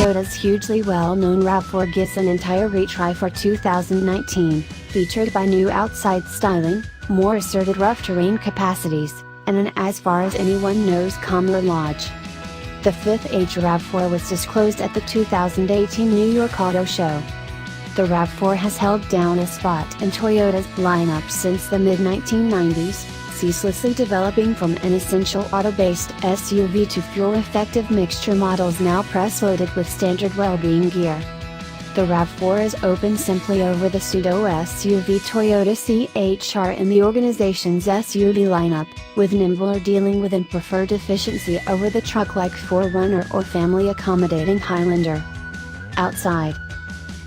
Toyota's hugely well-known RAV4 gets an entire retry for 2019, featured by new outside styling, more asserted rough terrain capacities, and an as far as anyone knows calmer lodge. The fifth age RAV4 was disclosed at the 2018 New York Auto Show. The RAV4 has held down a spot in Toyota's lineup since the mid-1990s, ceaselessly developing from an essential auto-based SUV to fuel-effective mixture models now press-loaded with standard wellbeing gear. The RAV4 is open simply over the pseudo-SUV Toyota CHR in the organization's SUV lineup, with nimbler dealing with and preferred efficiency over the truck-like 4Runner or family-accommodating Highlander. Outside,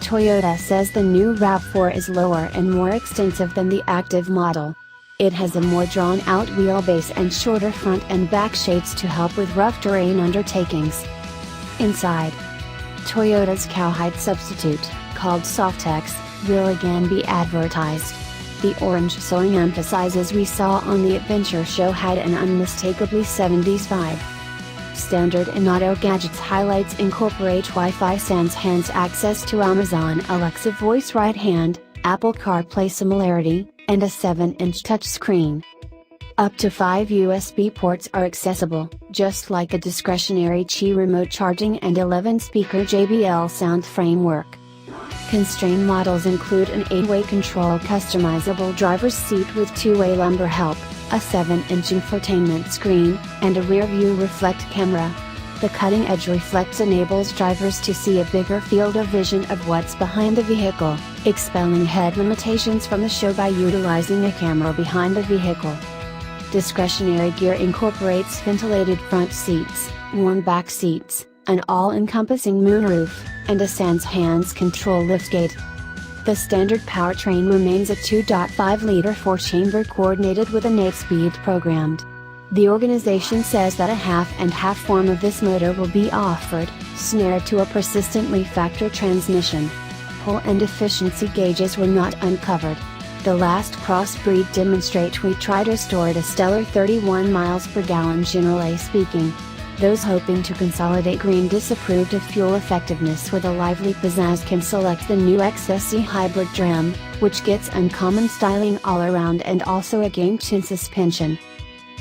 Toyota says the new RAV4 is lower and more extensive than the active model. It has a more drawn-out wheelbase and shorter front and back shapes to help with rough terrain undertakings. Inside, Toyota's cowhide substitute, called Softex, will again be advertised. The orange sewing emphasizes we saw on the Adventure show had an unmistakably 70s vibe. Standard and auto gadgets highlights incorporate Wi-Fi sans hands access to Amazon Alexa voice right hand, Apple CarPlay similarity, and a 7-inch touchscreen. Up to 5 USB ports are accessible, just like a discretionary Qi remote charging and 11-speaker JBL sound framework. Constrained models include an 8-way control customizable driver's seat with 2-way lumbar help, a 7-inch infotainment screen, and a rear-view reflect camera. The cutting-edge reflex enables drivers to see a bigger field of vision of what's behind the vehicle, expelling head limitations from the show by utilizing a camera behind the vehicle. Discretionary gear incorporates ventilated front seats, warm back seats, an all-encompassing moonroof, and a sans hands control liftgate. The standard powertrain remains a 2.5-liter 4-chamber coordinated with an 8-speed programmed. The organization says that a half-and-half form of this motor will be offered, snared to a persistently factor transmission. Pull and efficiency gauges were not uncovered. The last crossbreed demonstrate we tried restored a stellar 31 miles per gallon generally speaking. Those hoping to consolidate green disapproved of fuel effectiveness with a lively pizzazz can select the new XSE hybrid trim, which gets uncommon styling all around and also a game-changing suspension.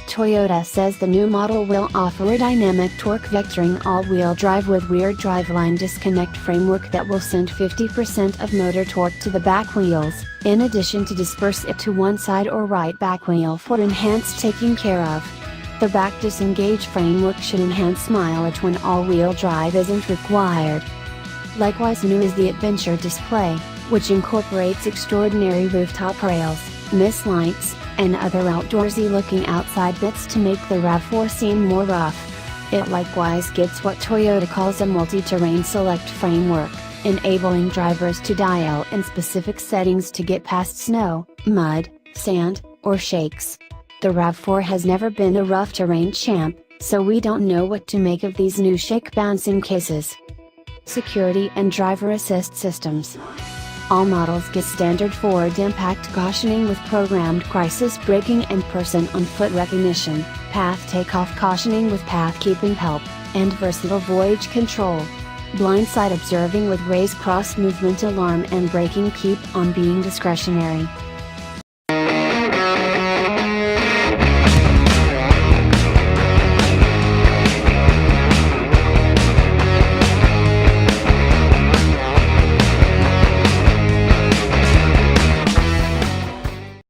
Toyota says the new model will offer a dynamic torque vectoring all-wheel drive with rear driveline disconnect framework that will send 50% of motor torque to the back wheels, in addition to disperse it to one side or right back wheel for enhanced taking care of. The back disengage framework should enhance mileage when all-wheel drive isn't required. Likewise new is the Adventure display, which incorporates extraordinary rooftop rails, mist lights, and other outdoorsy-looking outside bits to make the RAV4 seem more rough. It likewise gets what Toyota calls a multi-terrain select framework, enabling drivers to dial in specific settings to get past snow, mud, sand, or shakes. The RAV4 has never been a rough terrain champ, so we don't know what to make of these new shake bouncing cases. Security and driver assist systems. All models get standard forward impact cautioning with programmed crisis braking and person-on-foot recognition, path takeoff cautioning with path keeping help, and versatile voyage control. Blindside observing with raise cross movement alarm and braking keep on being discretionary.